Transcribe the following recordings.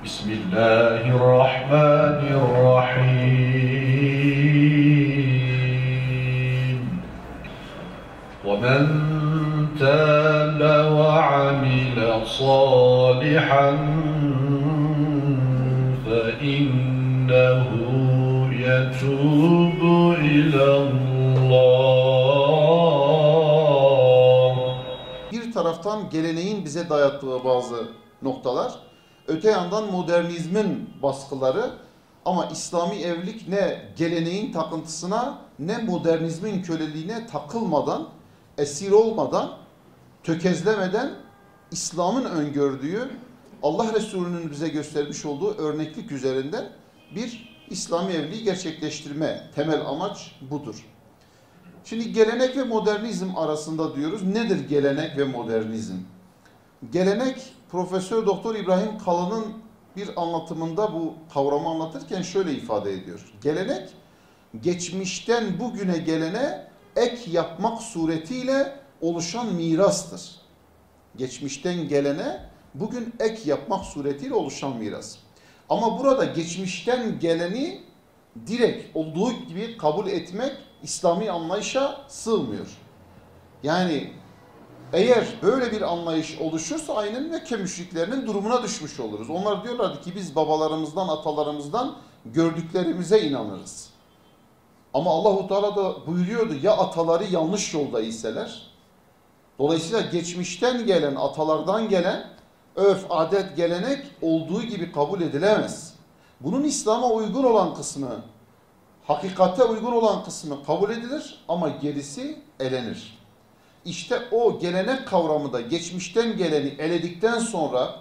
Bismillahirrahmanirrahim. وَمَنْ تَابَ وَعَمِلَ صَالِحًا فَإِنَّهُ يَتُوبُ إِلَى اللّٰهِ. Bir taraftan geleneğin bize dayattığı bazı noktalar, öte yandan modernizmin baskıları, ama İslami evlilik ne geleneğin takıntısına ne modernizmin köleliğine takılmadan, esir olmadan, tökezlemeden İslam'ın öngördüğü, Allah Resulü'nün bize göstermiş olduğu örneklik üzerinden bir İslami evliliği gerçekleştirme temel amaç budur. Şimdi gelenek ve modernizm arasında diyoruz. Nedir gelenek ve modernizm? Gelenek, Profesör Doktor İbrahim Kalın'ın bir anlatımında bu kavramı anlatırken şöyle ifade ediyor. Gelenek, geçmişten bugüne gelene ek yapmak suretiyle oluşan mirastır. Geçmişten gelene bugün ek yapmak suretiyle oluşan miras. Ama burada geçmişten geleni direkt olduğu gibi kabul etmek İslami anlayışa sığmıyor. Yani eğer böyle bir anlayış oluşursa aynen Mekke müşriklerinin durumuna düşmüş oluruz. Onlar diyorlardı ki biz babalarımızdan, atalarımızdan gördüklerimize inanırız. Ama Allahu Teala da buyuruyordu ya ataları yanlış yolda iseler. Dolayısıyla geçmişten gelen, atalardan gelen örf, adet, gelenek olduğu gibi kabul edilemez. Bunun İslam'a uygun olan kısmı, hakikate uygun olan kısmı kabul edilir ama gerisi elenir. İşte o gelenek kavramı da geçmişten geleni eledikten sonra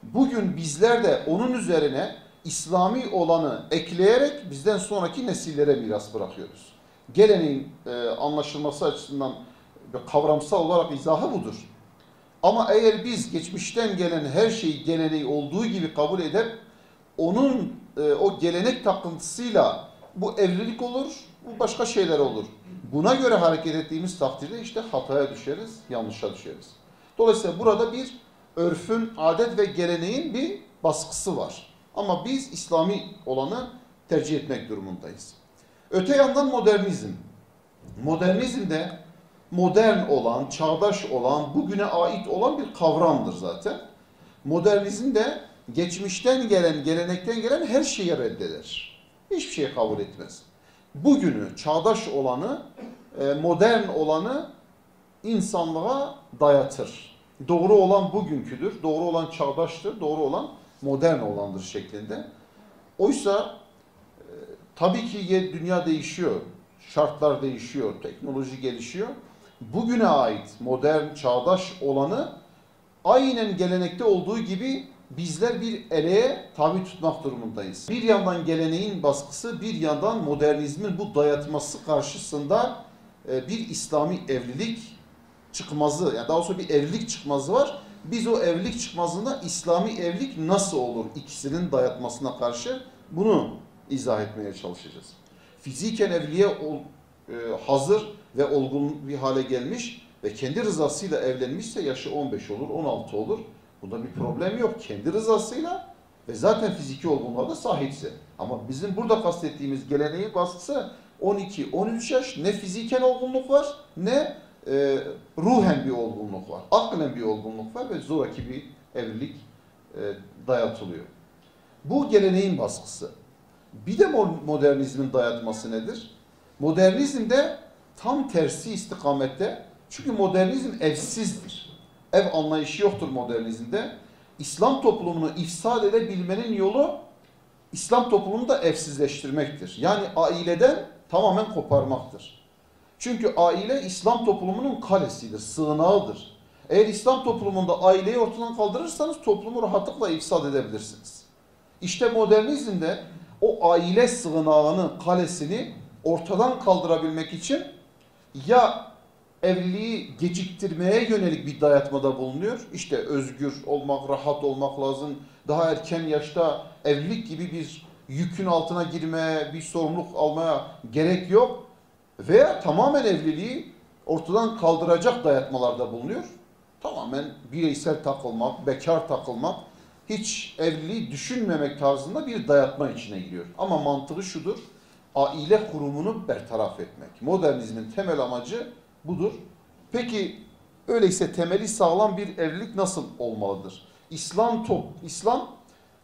bugün bizler de onun üzerine İslami olanı ekleyerek bizden sonraki nesillere miras bırakıyoruz. Geleneğin anlaşılması açısından kavramsal olarak izahı budur. Ama eğer biz geçmişten gelen her şeyi geleneği olduğu gibi kabul edip onun o gelenek takıntısıyla bu evlilik olur, bu başka şeyler olur. Buna göre hareket ettiğimiz takdirde işte hataya düşeriz, yanlışa düşeriz. Dolayısıyla burada bir örfün, adet ve geleneğin bir baskısı var. Ama biz İslami olanı tercih etmek durumundayız. Öte yandan modernizm. Modernizm de modern olan, çağdaş olan, bugüne ait olan bir kavramdır zaten. Modernizm de geçmişten gelen, gelenekten gelen her şeyi reddeder. Hiçbir şey kabul etmez. Bugünü, çağdaş olanı, modern olanı insanlığa dayatır. Doğru olan bugünküdür, doğru olan çağdaştır, doğru olan modern olandır şeklinde. Oysa tabii ki dünya değişiyor, şartlar değişiyor, teknoloji gelişiyor. Bugüne ait modern, çağdaş olanı aynen gelenekte olduğu gibi bizler bir eleğe tabi tutmak durumundayız. Bir yandan geleneğin baskısı, bir yandan modernizmin bu dayatması karşısında bir İslami evlilik çıkmazı, yani daha doğrusu bir evlilik çıkmazı var. Biz o evlilik çıkmazında İslami evlilik nasıl olur ikisinin dayatmasına karşı bunu izah etmeye çalışacağız. Fiziken evliliğe hazır ve olgun bir hale gelmiş ve kendi rızasıyla evlenmişse yaşı 15 olur, 16 olur. Bunda bir problem yok. Kendi rızasıyla ve zaten fiziki olgunluğa da sahipse. Ama bizim burada kastettiğimiz geleneğin baskısı 12-13 yaş, ne fiziken olgunluk var ne ruhen bir olgunluk var. Aklen bir olgunluk var ve zoraki bir evlilik dayatılıyor. Bu geleneğin baskısı. Bir de modernizmin dayatması nedir? Modernizm de tam tersi istikamette. Çünkü modernizm evsizdir. Ev anlayışı yoktur modernizmde. İslam toplumunu ifsad edebilmenin yolu İslam toplumunu da evsizleştirmektir. Yani aileden tamamen koparmaktır. Çünkü aile İslam toplumunun kalesidir, sığınağıdır. Eğer İslam toplumunda aileyi ortadan kaldırırsanız toplumu rahatlıkla ifsad edebilirsiniz. İşte modernizmde o aile sığınağını, kalesini ortadan kaldırabilmek için ya evliliği geciktirmeye yönelik bir dayatmada bulunuyor. İşte özgür olmak, rahat olmak lazım. Daha erken yaşta evlilik gibi bir yükün altına girmeye, bir sorumluluk almaya gerek yok. Veya tamamen evliliği ortadan kaldıracak dayatmalarda bulunuyor. Tamamen bireysel takılmak, bekar takılmak, hiç evliliği düşünmemek tarzında bir dayatma içine giriyor. Ama mantığı şudur, aile kurumunu bertaraf etmek. Modernizmin temel amacı budur. Peki öyleyse temeli sağlam bir evlilik nasıl olmalıdır? İslam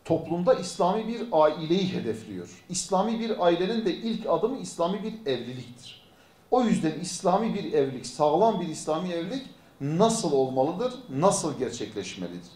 toplumda İslami bir aileyi hedefliyor. İslami bir ailenin de ilk adımı İslami bir evliliktir. O yüzden İslami bir evlilik, sağlam bir İslami evlilik nasıl olmalıdır, nasıl gerçekleşmelidir?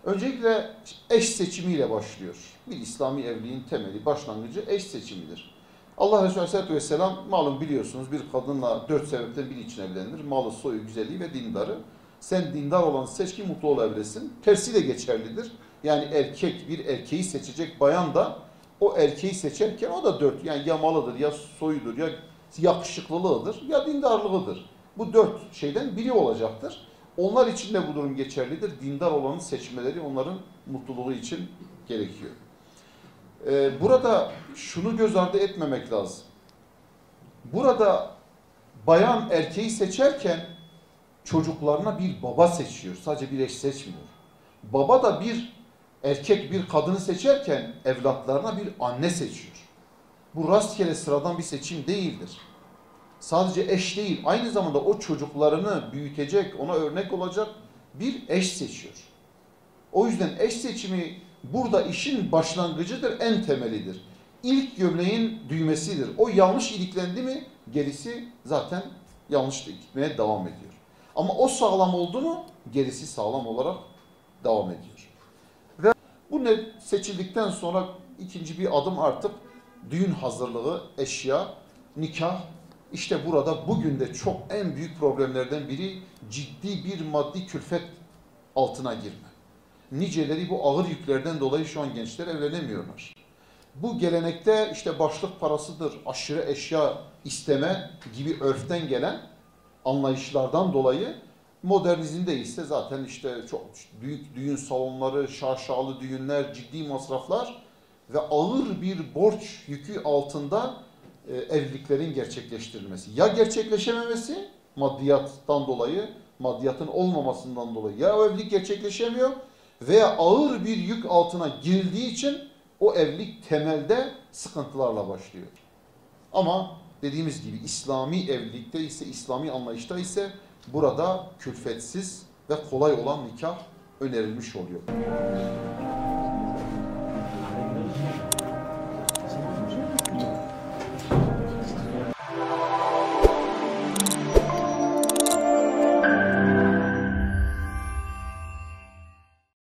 Öncelikle eş seçimiyle başlıyor. Bir İslami evliliğin temeli, başlangıcı eş seçimidir. Allah Resulü Aleyhisselatü Vesselam malum biliyorsunuz bir kadınla 4 sebepten biri için evlenir. Malı, soyu, güzelliği ve dindarı. Sen dindar olanı seç ki mutlu olabilesin. Tersi de geçerlidir. Yani erkek bir erkeği seçecek bayan da o erkeği seçerken o da 4. Yani ya malıdır, ya soyudur, ya yakışıklılığıdır, ya dindarlığıdır. Bu 4 şeyden biri olacaktır. Onlar için de bu durum geçerlidir. Dindar olanı seçmeleri onların mutluluğu için gerekiyor. Burada şunu göz ardı etmemek lazım. Burada bayan erkeği seçerken çocuklarına bir baba seçiyor. Sadece bir eş seçmiyor. Baba da bir erkek bir kadını seçerken evlatlarına bir anne seçiyor. Bu rastgele sıradan bir seçim değildir. Sadece eş değil, aynı zamanda o çocuklarını büyütecek, ona örnek olacak bir eş seçiyor. O yüzden eş seçimi burada işin başlangıcıdır, en temelidir. İlk gömleğin düğmesidir. O yanlış iliklendi mi gerisi zaten yanlış gitmeye devam ediyor. Ama o sağlam oldu mu gerisi sağlam olarak devam ediyor. Ve bu net seçildikten sonra ikinci bir adım artık düğün hazırlığı, eşya, nikah. İşte burada bugün de çok en büyük problemlerden biri ciddi bir maddi külfet altına girme. Niceleri bu ağır yüklerden dolayı şu an gençler evlenemiyorlar. Bu gelenekte işte başlık parasıdır, aşırı eşya isteme gibi örften gelen anlayışlardan dolayı modernizmde ise zaten işte çok büyük düğün salonları, şaşalı düğünler, ciddi masraflar ve ağır bir borç yükü altında evliliklerin gerçekleştirilmesi. Ya gerçekleşememesi maddiyattan dolayı, maddiyatın olmamasından dolayı ya o evlilik gerçekleşemiyor veya ağır bir yük altına girildiği için o evlilik temelde sıkıntılarla başlıyor. Ama dediğimiz gibi İslami evlilikte ise, İslami anlayışta ise burada külfetsiz ve kolay olan nikah önerilmiş oluyor.